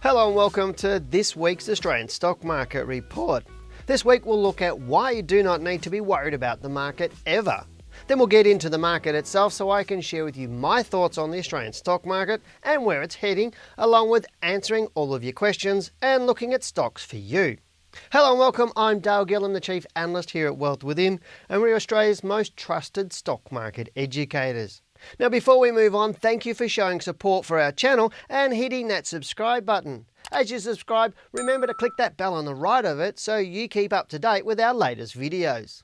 Hello and welcome to this week's Australian Stock Market Report. This week we'll look at why you do not need to be worried about the market ever. Then we'll get into the market itself so I can share with you my thoughts on the Australian stock market and where it's heading, along with answering all of your questions and looking at stocks for you. Hello and welcome, I'm Gillham, the Chief Analyst here at Wealth Within, and we're Australia's most trusted stock market educators. Now before we move on, thank you for showing support for our channel and hitting that subscribe button. As you subscribe, remember to click that bell on the right of it so you keep up to date with our latest videos.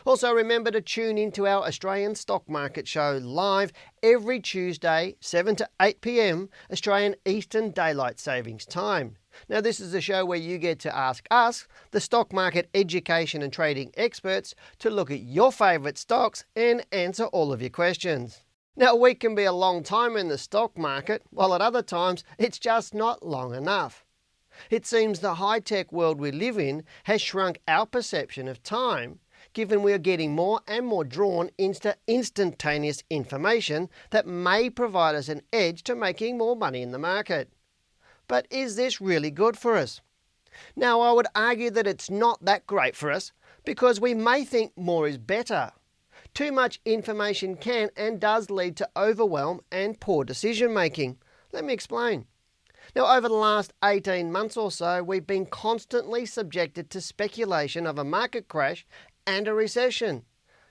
Also remember to tune into our Australian Stock Market Show live every Tuesday 7 to 8 p.m. Australian Eastern Daylight Savings Time. Now this is a show where you get to ask us, the stock market education and trading experts, to look at your favourite stocks and answer all of your questions. Now a week can be a long time in the stock market, while at other times it's just not long enough. It seems the high-tech world we live in has shrunk our perception of time, given we are getting more and more drawn into instantaneous information that may provide us an edge to making more money in the market. But is this really good for us? Now I would argue that it's not that great for us because we may think more is better. Too much information can and does lead to overwhelm and poor decision making. Let me explain. Now over the last 18 months or so, we've been constantly subjected to speculation of a market crash and a recession.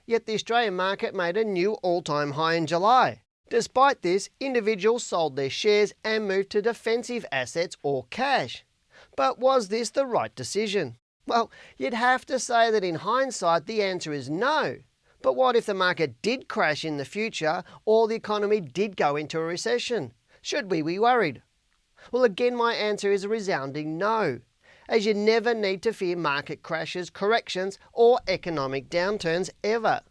Yet the Australian market made a new all-time high in July. Despite this, individuals sold their shares and moved to defensive assets or cash. But was this the right decision? Well, you'd have to say that in hindsight the answer is no. But what if the market did crash in the future or the economy did go into a recession? Should we be worried? Well, again, my answer is a resounding no, as you never need to fear market crashes, corrections, or economic downturns ever.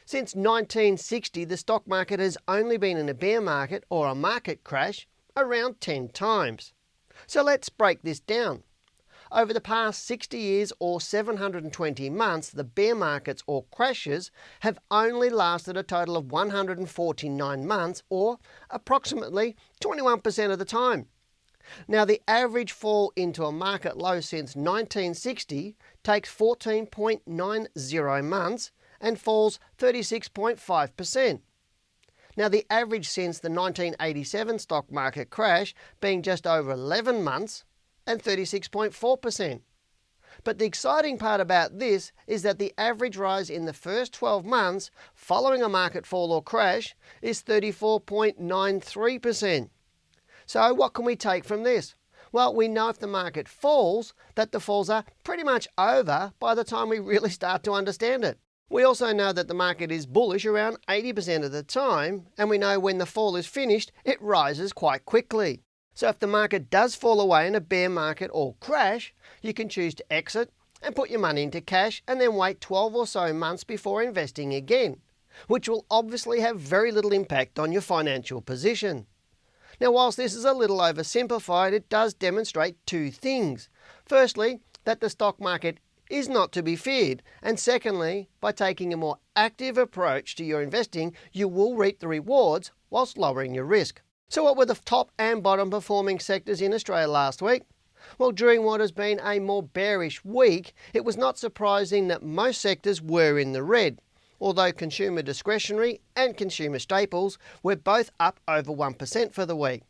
Since 1960, the stock market has only been in a bear market or a market crash around 10 times. So let's break this down. Over the past 60 years or 720 months, the bear markets or crashes have only lasted a total of 149 months or approximately 21% of the time. Now the average fall into a market low since 1960 takes 14.90 months and falls 36.5%. Now the average since the 1987 stock market crash being just over 11 months and 36.4%. But the exciting part about this is that the average rise in the first 12 months following a market fall or crash is 34.93%. So what can we take from this? Well, we know if the market falls, that the falls are pretty much over by the time we really start to understand it. We also know that the market is bullish around 80% of the time, and we know when the fall is finished, it rises quite quickly. So if the market does fall away in a bear market or crash, you can choose to exit and put your money into cash and then wait 12 or so months before investing again, which will obviously have very little impact on your financial position. Now whilst this is a little oversimplified, it does demonstrate two things. Firstly, that the stock market is not to be feared, and secondly, by taking a more active approach to your investing, you will reap the rewards whilst lowering your risk. So what were the top and bottom performing sectors in Australia last week? Well, during what has been a more bearish week, it was not surprising that most sectors were in the red, although consumer discretionary and consumer staples were both up over 1% for the week.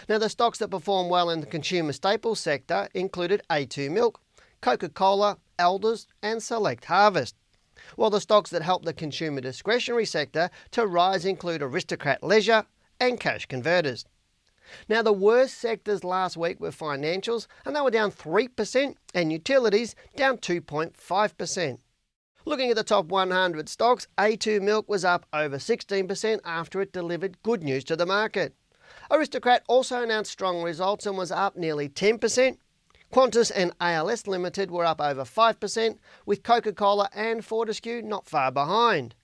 Now the stocks that performed well in the consumer staples sector included A2 Milk, Coca-Cola, Elders and Select Harvest, while the stocks that helped the consumer discretionary sector to rise include Aristocrat Leisure and Cash Converters. Now the worst sectors last week were financials, and they were down 3%, and utilities down 2.5%. Looking at the top 100 stocks, A2 Milk was up over 16% after it delivered good news to the market. Aristocrat also announced strong results and was up nearly 10%. Qantas and ALS Limited were up over 5%, with Coca-Cola and Fortescue not far behind.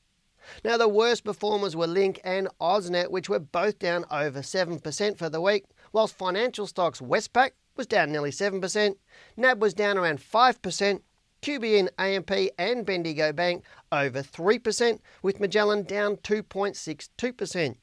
Now the worst performers were Link and AusNet, which were both down over 7% for the week, whilst financial stocks Westpac was down nearly 7%, NAB was down around 5%, QBN, AMP and Bendigo Bank over 3%, with Magellan down 2.62%.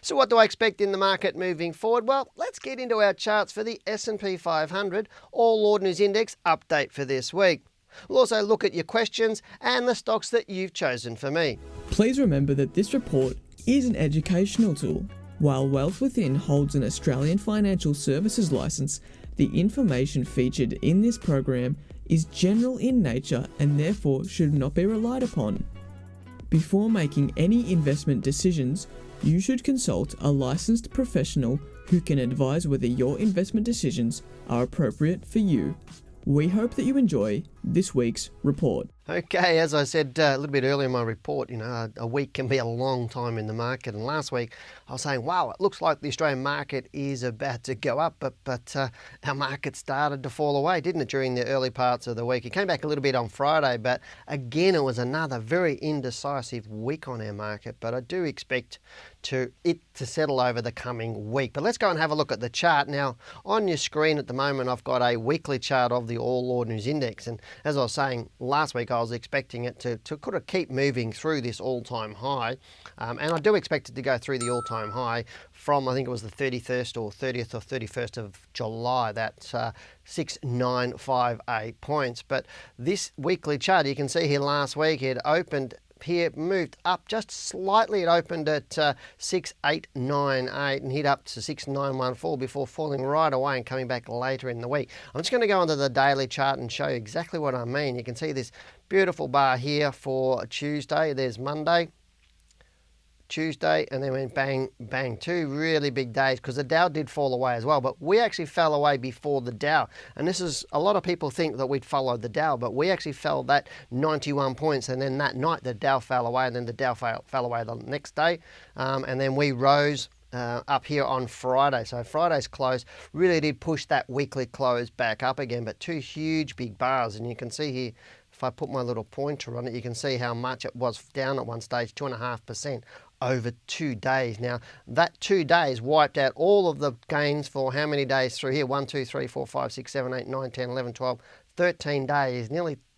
So what do I expect in the market moving forward? Well, let's get into our charts for the S&P 500 All Ordinaries Index update for this week. We'll also look at your questions and the stocks that you've chosen for me. Please remember that this report is an educational tool. While Wealth Within holds an Australian financial services licence, the information featured in this program is general in nature and therefore should not be relied upon. Before making any investment decisions, you should consult a licensed professional who can advise whether your investment decisions are appropriate for you. We hope that you enjoy this week's report. Okay, as I said a little bit earlier in my report, a week can be a long time in the market. And last week I was saying, wow, it looks like the Australian market is about to go up, but our market started to fall away, didn't it, during the early parts of the week? It came back a little bit on Friday, but again, it was another very indecisive week on our market. But I do expect it to settle over the coming week. But let's go and have a look at the chart. Now, on your screen at the moment, I've got a weekly chart of the All Ordinaries Index. And as I was saying last week, I was expecting it to kind of keep moving through this all-time high. And I do expect it to go through the all-time high from, I think it was the 31st or 30th or 31st of July. That's 6958 points. But this weekly chart, you can see here last week, it opened here, moved up just slightly. It opened at 6898 and hit up to 6914 before falling right away and coming back later in the week. I'm just going to go onto the daily chart and show you exactly what I mean. You can see this beautiful bar here for Tuesday. There's Monday, Tuesday, and then went bang, bang. Two really big days because the Dow did fall away as well, but we actually fell away before the Dow. And this is, a lot of people think that we'd followed the Dow, but we actually fell that 91 points, and then that night the Dow fell away, and then the Dow fell away the next day, and then we rose up here on Friday. So Friday's close really did push that weekly close back up again, but two huge big bars, and you can see here, if I put my little pointer on it, you can see how much it was down at one stage, 2.5% over 2 days. Now, that 2 days wiped out all of the gains for how many days through here? 1, 2, 3, 4, 5, 6, 7, 8, 9, 10, 11, 12, 13 days.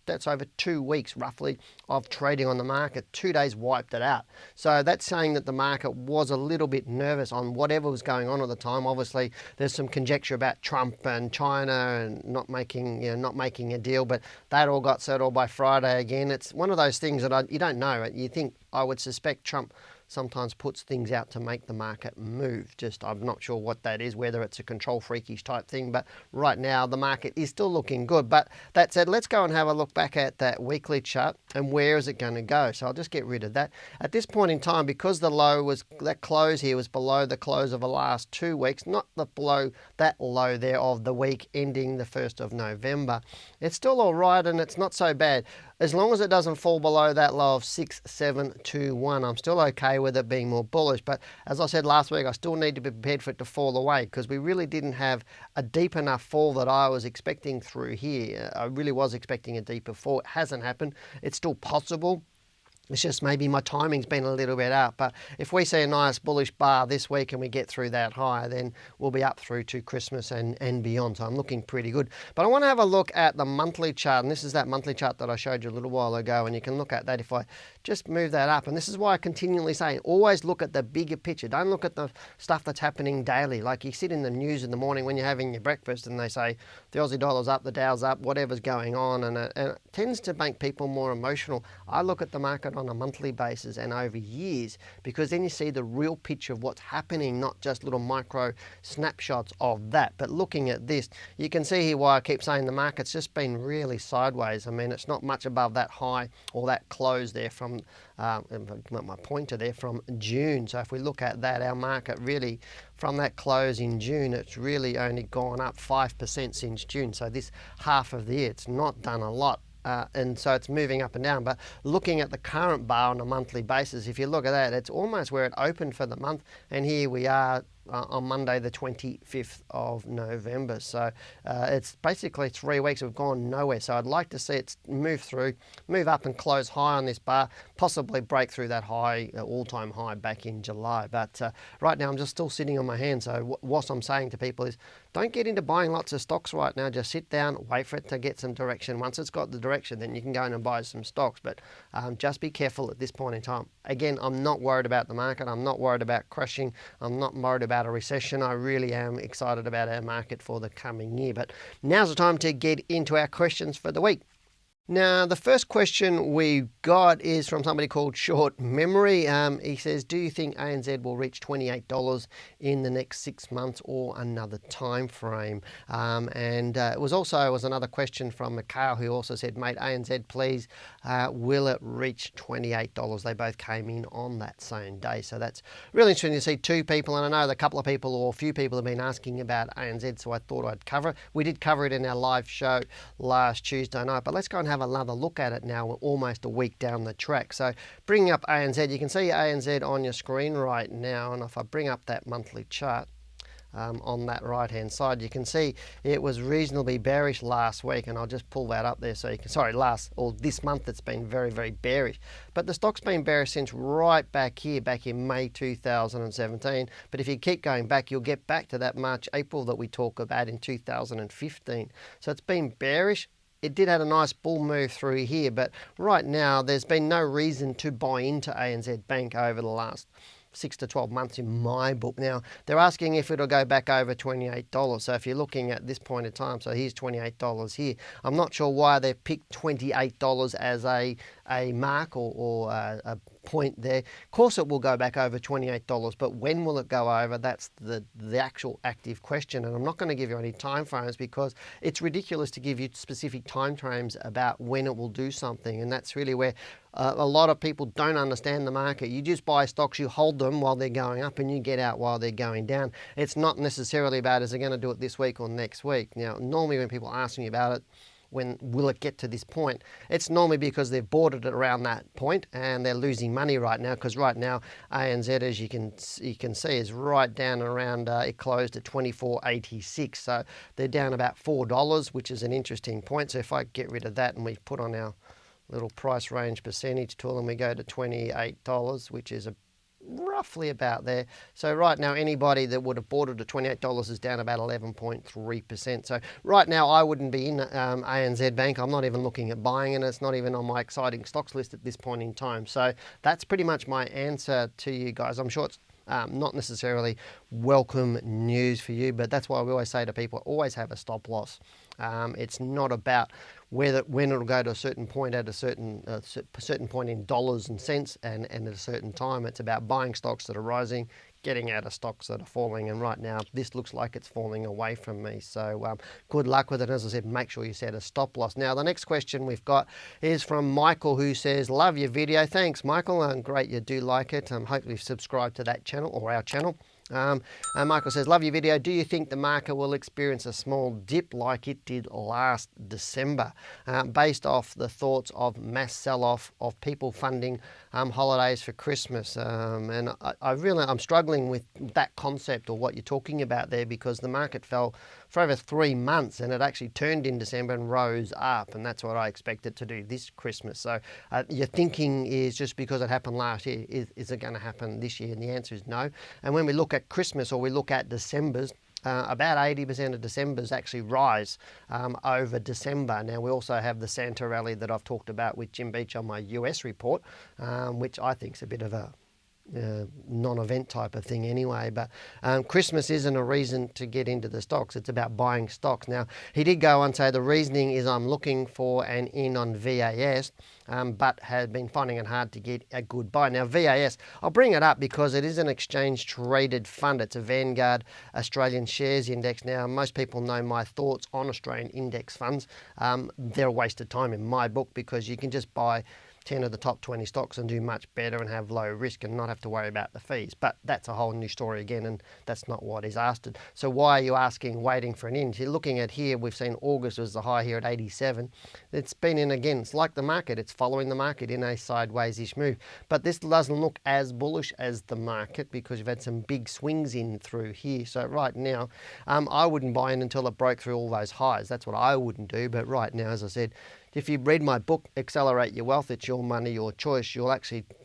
That's over 2 weeks roughly of trading on the market. 2 days wiped it out. So that's saying that the market was a little bit nervous on whatever was going on at the time. Obviously, there's some conjecture about Trump and China and not making a deal, but that all got settled by Friday again. It's one of those things that you don't know. You think, I would suspect Trump sometimes puts things out to make the market move. I'm not sure what that is, whether it's a control freakish type thing, but right now the market is still looking good. But that said, let's go and have a look back at that weekly chart and where is it going to go. So I'll just get rid of that. At this point in time, because that close here was below the close of the last 2 weeks, not below that low there of the week ending the 1st of November, it's still all right and it's not so bad. As long as it doesn't fall below that low of 6721, I'm still okay with it being more bullish. But as I said last week, I still need to be prepared for it to fall away because we really didn't have a deep enough fall that I was expecting through here. I really was expecting a deeper fall. It hasn't happened. It's still possible. It's just maybe my timing's been a little bit out. But if we see a nice bullish bar this week and we get through that high, then we'll be up through to Christmas and beyond. So I'm looking pretty good. But I want to have a look at the monthly chart. And this is that monthly chart that I showed you a little while ago. And you can look at that if I just move that up. And this is why I continually say, always look at the bigger picture. Don't look at the stuff that's happening daily. Like you sit in the news in the morning when you're having your breakfast and they say the Aussie dollar's up, the Dow's up, whatever's going on. And it tends to make people more emotional. I look at the market on a monthly basis and over years, because then you see the real picture of what's happening, not just little micro snapshots of that. But looking at this, you can see here why I keep saying the market's just been really sideways. I mean, it's not much above that high or that close there from my pointer there from June. So if we look at that, our market really from that close in June, it's really only gone up 5% since June. So this half of the year, it's not done a lot. And so it's moving up and down. But looking at the current bar on a monthly basis, if you look at that, it's almost where it opened for the month. And here we are on Monday, the 25th of November. So it's basically 3 weeks have gone nowhere. So I'd like to see it move through, move up and close high on this bar, possibly break through that high, all-time high back in July. But right now I'm just still sitting on my hands. So what I'm saying to people is don't get into buying lots of stocks right now. Just sit down, wait for it to get some direction. Once it's got the direction, then you can go in and buy some stocks. But just be careful at this point in time. Again, I'm not worried about the market. I'm not worried about crashing. I'm not worried about a recession. I really am excited about our market for the coming year. But now's the time to get into our questions for the week. Now, the first question we got is from somebody called Short Memory. He says, do you think ANZ will reach $28 in the next 6 months or another time frame? It was another question from Mikhail, who also said, mate, ANZ, please, will it reach $28? They both came in on that same day. So that's really interesting to see two people. And I know a couple of people or a few people have been asking about ANZ, so I thought I'd cover it. We did cover it in our live show last Tuesday night, but let's go and have another look at it now. We're almost a week down the track. So bringing up ANZ, you can see ANZ on your screen right now, and if I bring up that monthly chart on that right hand side, you can see it was reasonably bearish last week, and I'll just pull that up there so you can, this month it's been very, very bearish, but the stock's been bearish since right back here, back in May 2017. But if you keep going back, you'll get back to that March, April that we talk about in 2015. So it's been bearish. It did have a nice bull move through here, but right now there's been no reason to buy into ANZ Bank over the last 6 to 12 months in my book. Now, they're asking if it'll go back over $28. So if you're looking at this point in time, so here's $28 here. I'm not sure why they've picked $28 as a mark or a point there. Of course it will go back over $28, but when will it go over? That's the actual active question, and I'm not going to give you any time frames because it's ridiculous to give you specific time frames about when it will do something, and that's really where a lot of people don't understand the market. You just buy stocks, you hold them while they're going up, and you get out while they're going down. It's not necessarily about is it going to do it this week or next week. Now, normally when people ask me about it, when will it get to this point, it's normally because they've bought it around that point and they're losing money right now, because right now ANZ, as you can see, is right down around, it closed at 24.86, so they're down about $4, which is an interesting point. So if I get rid of that and we put on our little price range percentage tool and we go to $28, which is roughly about there. So right now anybody that would have bought it at $28 is down about 11.3%. So right now I wouldn't be in ANZ Bank. I'm not even looking at buying it. It's not even on my exciting stocks list at this point in time. So that's pretty much my answer to you guys. I'm sure it's not necessarily welcome news for you, but that's why we always say to people, always have a stop loss. It's not about when it'll go to a certain point at a certain point in dollars and cents and at a certain time. It's about buying stocks that are rising, getting out of stocks that are falling, and right now this looks like it's falling away from me. So good luck with it. As I said, make sure you set a stop loss. Now the next question we've got is from Michael, who says, love your video. Thanks, Michael, and great you do like it. Hopefully you've subscribed to that channel or our channel. Michael says, love your video. Do you think the market will experience a small dip like it did last December, based off the thoughts of mass sell-off of people funding holidays for Christmas? And I'm struggling with that concept or what you're talking about there, because the market fell for over 3 months and it actually turned in December and rose up, and that's what I expect it to do this Christmas. So your thinking is just because it happened last year, is it going to happen this year? And the answer is no. And when we look at Christmas or we look at December's, about 80% of December's actually rise over December. Now we also have the Santa rally that I've talked about with Jim Beach on my US report, which I think is a bit of a non-event type of thing anyway, but Christmas isn't a reason to get into the stocks. It's about buying stocks. Now he did go on and say the reasoning is I'm looking for an in on VAS, but have been finding it hard to get a good buy. Now VAS, I'll bring it up because it is an exchange traded fund. It's a Vanguard Australian Shares Index. Now most people know my thoughts on Australian index funds. They're a waste of time in my book, because you can just buy 10 of the top 20 stocks and do much better and have low risk and not have to worry about the fees. But that's a whole new story again, and that's not what is asked. So why are you asking waiting for an in? If you're looking at here, we've seen August was the high here at 87. It's been in again. It's like the market. It's following the market in a sideways-ish move. But this doesn't look as bullish as the market because you've had some big swings in through here. So right now, I wouldn't buy in until it broke through all those highs. That's what I wouldn't do. But right now, as I said, If you read my book, Accelerate Your Wealth, it's your money, your choice,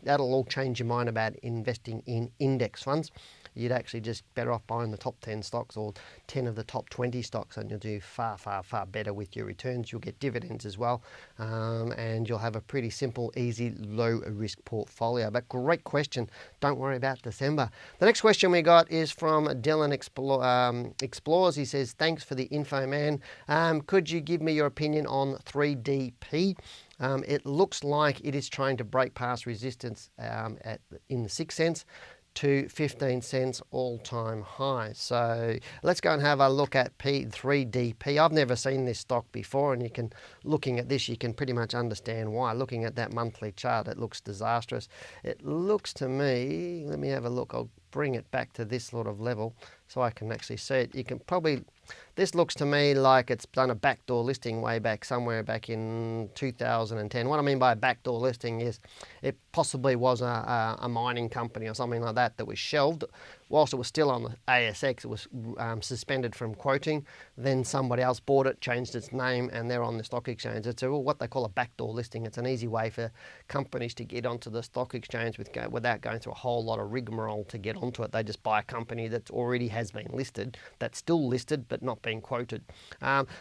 that'll all change your mind about investing in index funds. You'd actually just better off buying the top 10 stocks or 10 of the top 20 stocks, and you'll do far, far, far better with your returns. You'll get dividends as well, and you'll have a pretty simple, easy, low risk portfolio. But great question. Don't worry about December. The next question we got is from Dylan Explores. He says, thanks for the info, man. Could you give me your opinion on 3DP? It looks like it is trying to break past resistance in the 6 cents to 15 cents all-time high. So let's go and have a look at 3DP. I've never seen this stock before, and looking at this, you can pretty much understand why. Looking at that monthly chart, it looks disastrous. It looks to me, let me have a look, I'll bring it back to this sort of level so I can actually see it. You can probably, this looks to me like it's done a backdoor listing way back somewhere back in 2010. What I mean by a backdoor listing is it possibly was a mining company or something like that was shelved. Whilst it was still on the ASX, it was suspended from quoting. Then somebody else bought it, changed its name, and they're on the stock exchange. It's what they call a backdoor listing. It's an easy way for companies to get onto the stock exchange without going through a whole lot of rigmarole to get onto it. They just buy a company that already has been listed, that's still listed but not being quoted.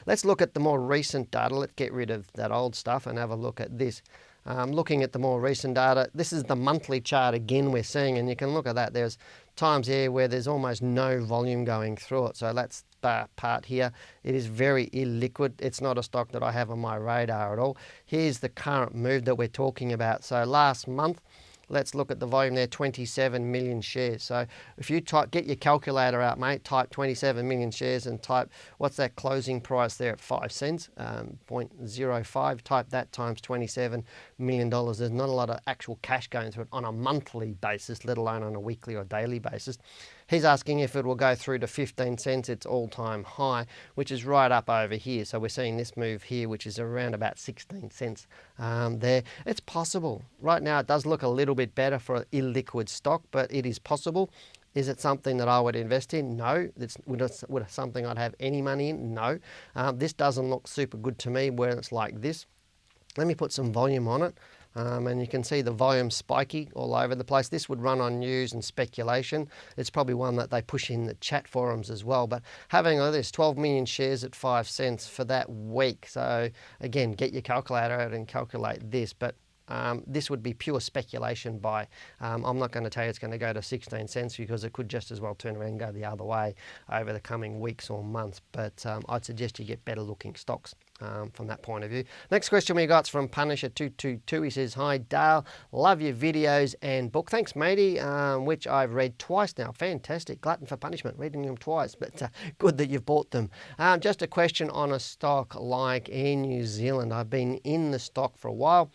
Let's look at the more recent data. Let's get rid of that old stuff and have a look at this. Looking at the more recent data, this is the monthly chart again we're seeing, and you can look at that. There's times here where there's almost no volume going through it. So that's the part here. It is very illiquid. It's not a stock that I have on my radar at all. Here's the current move that we're talking about. So last month, let's look at the volume there, 27 million shares. So if you get your calculator out, mate, type 27 million shares and type, what's that closing price there at 5 cents, 0.05, type that times $27 million. There's not a lot of actual cash going through it on a monthly basis, let alone on a weekly or daily basis. He's asking if it will go through to 15 cents, its all-time high, which is right up over here. So we're seeing this move here, which is around about 16 cents there. It's possible. Right now, it does look a little bit better for an illiquid stock, but it is possible. Is it something that I would invest in? No. Would it something I'd have any money in? No. This doesn't look super good to me where it's like this. Let me put some volume on it. And you can see the volume spiky all over the place. This would run on news and speculation. It's probably one that they push in the chat forums as well. But having a look at this, 12 million shares at 5 cents for that week. So again, get your calculator out and calculate this. But this would be pure speculation buy. I'm not going to tell you it's going to go to 16 cents because it could just as well turn around and go the other way over the coming weeks or months. But I'd suggest you get better looking stocks from that point of view. Next question we got is from Punisher222. He says, hi Dale, love your videos and book. Thanks matey, which I've read twice now. Fantastic. Glutton for punishment, reading them twice, but good that you've bought them. Just a question on a stock like Air New Zealand. I've been in the stock for a while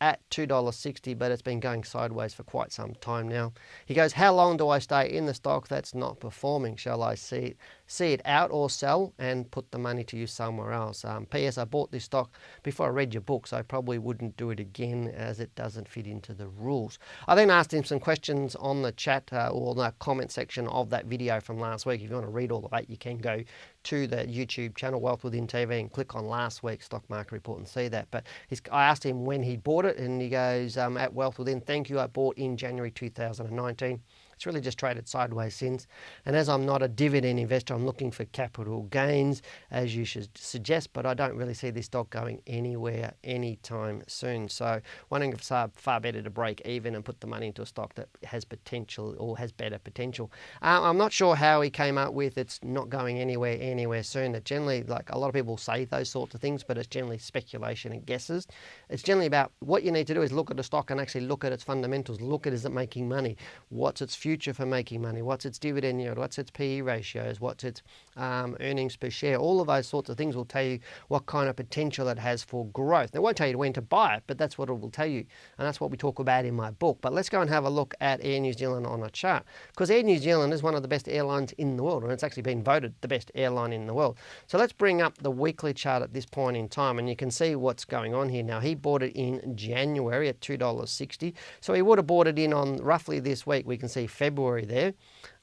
at $2.60, but it's been going sideways for quite some time now. He goes, how long do I stay in the stock that's not performing? Shall I see it out or sell and put the money to use somewhere else? P.S. I bought this stock before I read your book, so I probably wouldn't do it again as it doesn't fit into the rules. I then asked him some questions on the chat or the comment section of that video from last week. If you want to read all of that, you can go to the YouTube channel Wealth Within TV and click on last week's stock market report and see that. But I asked him when he bought it, and he goes, at Wealth Within, thank you, I bought in January 2019. It's really just traded sideways since. And as I'm not a dividend investor, I'm looking for capital gains, as you should suggest, but I don't really see this stock going anywhere anytime soon. So wondering if it's far better to break even and put the money into a stock that has potential or has better potential. I'm not sure how he came up with it's not going anywhere soon. That generally, like a lot of people say those sorts of things, but it's generally speculation and guesses. It's generally about what you need to do is look at a stock and actually look at its fundamentals. Look at, is it making money? What's its future for making money? What's its dividend yield? What's its PE ratios? What's its earnings per share? All of those sorts of things will tell you what kind of potential it has for growth. It won't tell you when to buy it, but that's what it will tell you. And that's what we talk about in my book. But let's go and have a look at Air New Zealand on a chart, because Air New Zealand is one of the best airlines in the world, and it's actually been voted the best airline in the world. So let's bring up the weekly chart at this point in time, and you can see what's going on here. Now, he bought it in January at $2.60. So he would have bought it in on roughly this week. We can see February there.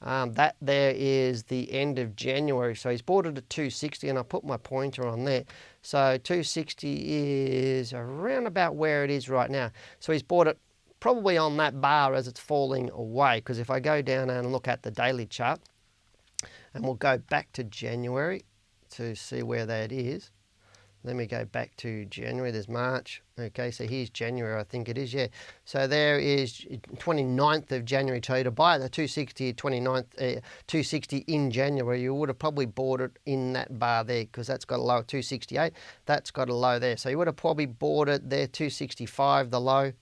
That there is the end of January. So he's bought it at 260, and I put my pointer on there. So 260 is around about where it is right now. So he's bought it probably on that bar as it's falling away, because if I go down and look at the daily chart, and we'll go back to January to see where that is. Let me go back to January. There's March. Okay, so here's January, I think it is, yeah. So there is 29th of January. So to buy the 260, 260 in January, you would have probably bought it in that bar there, because that's got a low of 268. That's got a low there. So you would have probably bought it there, 265, the low.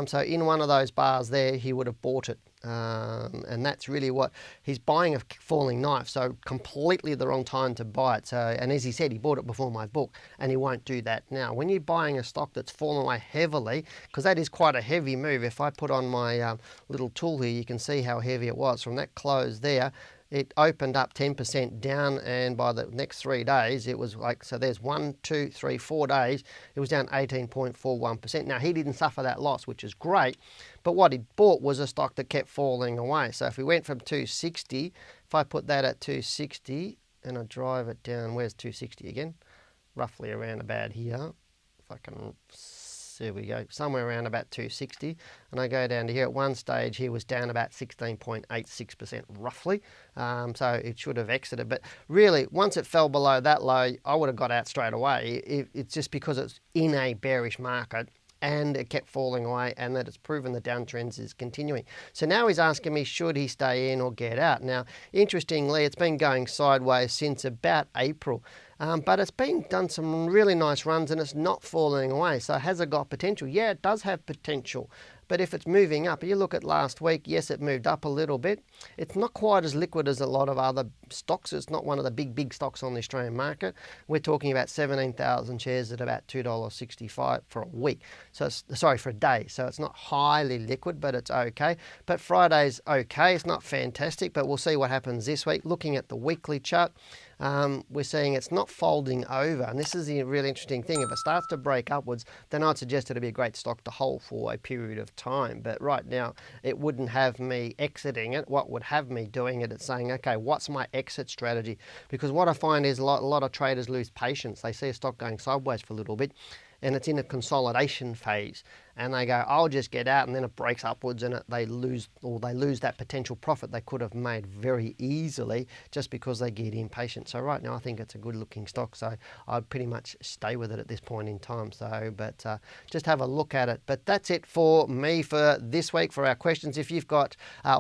So in one of those bars there, he would have bought it. And that's really what he's buying, a falling knife. So completely the wrong time to buy it. So, and as he said, he bought it before my book, and he won't do that now. When you're buying a stock that's fallen away heavily, because that is quite a heavy move. If I put on my little tool here, you can see how heavy it was. From that close there, it opened up 10% down, and by the next 3 days, it was like, so there's 1, 2, 3, 4 days, it was down 18.41%. Now, he didn't suffer that loss, which is great, but what he bought was a stock that kept falling away. So if we went from 260, if I put that at 260, and I drive it down, where's 260 again? Roughly around about here. If I can, there we go, somewhere around about 260, and I go down to here. At one stage he was down about 16.86% roughly, so it should have exited, but really once it fell below that low, I would have got out straight away. It's just because it's in a bearish market and it kept falling away, and that it's proven the downtrends is continuing. So now he's asking me, should he stay in or get out? Now, interestingly, it's been going sideways since about April. But it's been done some really nice runs, and it's not falling away. So has it got potential? Yeah, it does have potential. But if it's moving up, you look at last week, yes, it moved up a little bit. It's not quite as liquid as a lot of other stocks. It's not one of the big stocks on the Australian market. We're talking about 17,000 shares at about $2.65 for a week. So it's, sorry, for a day. So it's not highly liquid, but it's okay. But Friday's okay. It's not fantastic, but we'll see what happens this week. Looking at the weekly chart, we're seeing it's not folding over, and this is the really interesting thing. If it starts to break upwards, then I'd suggest it'd be a great stock to hold for a period of time. But right now, it wouldn't have me exiting it. What would have me doing it, it's saying, okay, what's my exit strategy? Because what I find is a lot of traders lose patience. They see a stock going sideways for a little bit, and it's in a consolidation phase, and they go, I'll just get out, and then it breaks upwards, and they lose that potential profit they could have made very easily just because they get impatient. So right now I think it's a good looking stock, so I'd pretty much stay with it at this point in time. So but just have a look at it. But that's it for me for this week for our questions. If you've got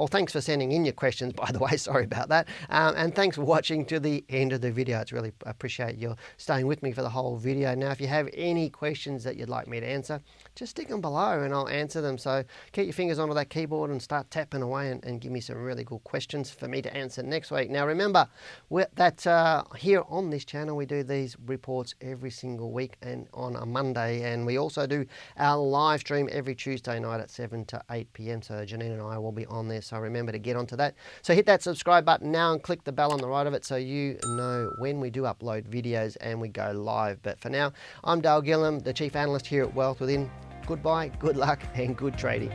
thanks for sending in your questions, by the way, sorry about that, and thanks for watching to the end of the video. It's really appreciate your staying with me for the whole video. Now if you have any questions that you'd like me to answer, just stick them below and I'll answer them. So keep your fingers onto that keyboard and start tapping away and give me some really good questions for me to answer next week. Now remember that here on this channel we do these reports every single week and on a Monday, and we also do our live stream every Tuesday night at 7 to 8 p.m. So Janine and I will be on there, so remember to get onto that. So hit that subscribe button now and click the bell on the right of it so you know when we do upload videos and we go live. But for now, I'm Dale Gillham, the Chief Analyst here at Wealth Within. Goodbye, good luck, and good trading.